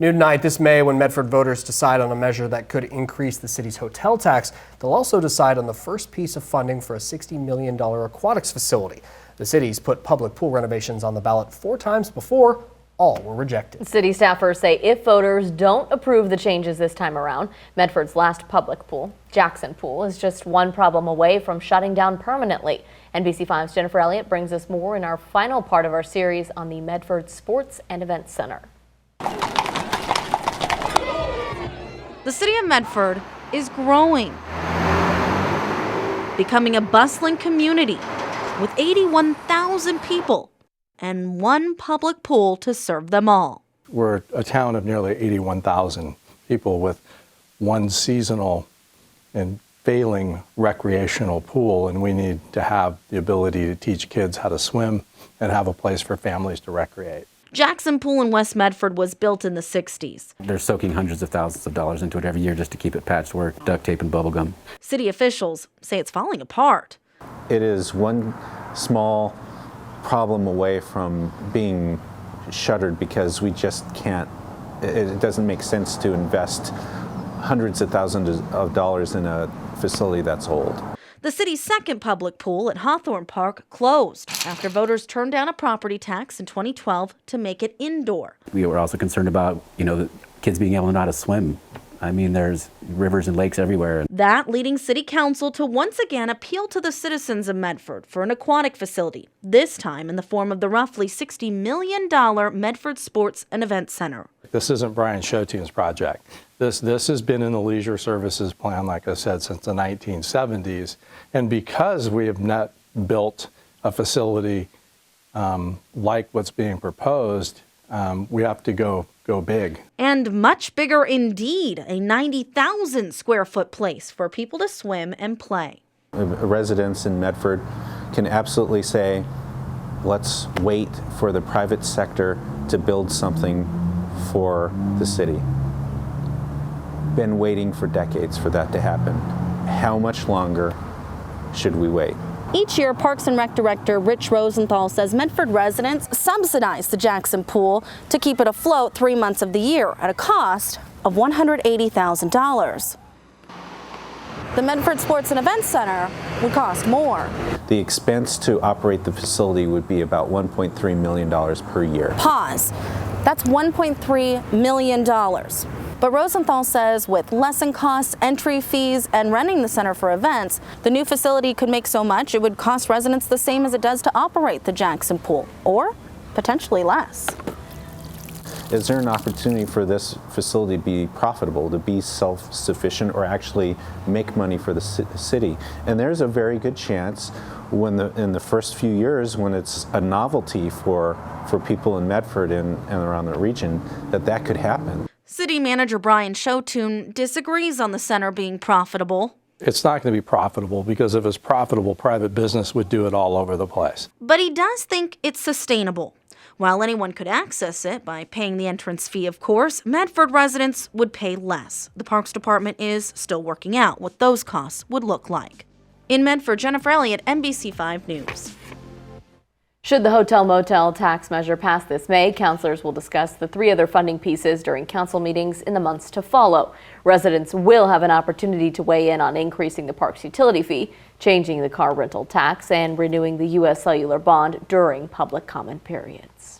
New tonight this May, when Medford voters decide on a measure that could increase the city's hotel tax, they'll also decide on the first piece of funding for a $60 million aquatics facility. The city's put public pool renovations on the ballot 4 times before. All were rejected. City staffers say if voters don't approve the changes this time around, Medford's last public pool, Jackson Pool, is just one problem away from shutting down permanently. NBC5's Jennifer Elliott brings us more in our final part of our series on the Medford Sports and Events Center. The City of Medford is growing, becoming a bustling community with 81,000 people and one public pool to serve them all. We're a town of nearly 81,000 people with one seasonal and failing recreational pool, and we need to have the ability to teach kids how to swim and have a place for families to recreate. Jackson Pool in West Medford was built in the 60s. They're soaking hundreds of thousands of dollars into it every year just to keep it patchwork, duct tape, and bubble gum. City officials say it's falling apart. It is one small problem away from being shuttered because we just can't, it doesn't make sense to invest hundreds of thousands of dollars in a facility that's old. The city's second public pool at Hawthorne Park closed after voters turned down a property tax in 2012 to make it indoor. We were also concerned about, the kids being able to know how to swim. I mean, there's rivers and lakes everywhere. That leading City Council to once again appeal to the citizens of Medford for an aquatic facility, this time in the form of the roughly $60 million Medford Sports and Events Center. This isn't Brian Shotun's project. This has been in the leisure services plan, like I said, since the 1970s. And because we have not built a facility like what's being proposed, we have to go big. And much bigger indeed, a 90,000 square foot place for people to swim and play. Residents in Medford can absolutely say, let's wait for the private sector to build something for the city. Been waiting for decades for that to happen. How much longer should we wait? Each year, Parks and Rec Director Rich Rosenthal says Medford residents subsidize the Jackson Pool to keep it afloat 3 months of the year at a cost of $180,000. The Medford Sports and Events Center would cost more. The expense to operate the facility would be about $1.3 million per year. Pause. That's $1.3 million. But Rosenthal says with lesson costs, entry fees, and renting the center for events, the new facility could make so much it would cost residents the same as it does to operate the Jackson Pool, or potentially less. Is there an opportunity for this facility to be profitable, to be self-sufficient, or actually make money for the city? And there's a very good chance in the first few years, when it's a novelty for people in Medford and around the region, that could happen. City Manager Brian Shotun disagrees on the center being profitable. It's not going to be profitable because if it's profitable, private business would do it all over the place. But he does think it's sustainable. While anyone could access it by paying the entrance fee, of course, Medford residents would pay less. The Parks Department is still working out what those costs would look like. In Medford, Jennifer Elliott, NBC5 News. Should the hotel-motel tax measure pass this May, councilors will discuss the 3 other funding pieces during council meetings in the months to follow. Residents will have an opportunity to weigh in on increasing the park's utility fee, changing the car rental tax, and renewing the U.S. cellular bond during public comment periods.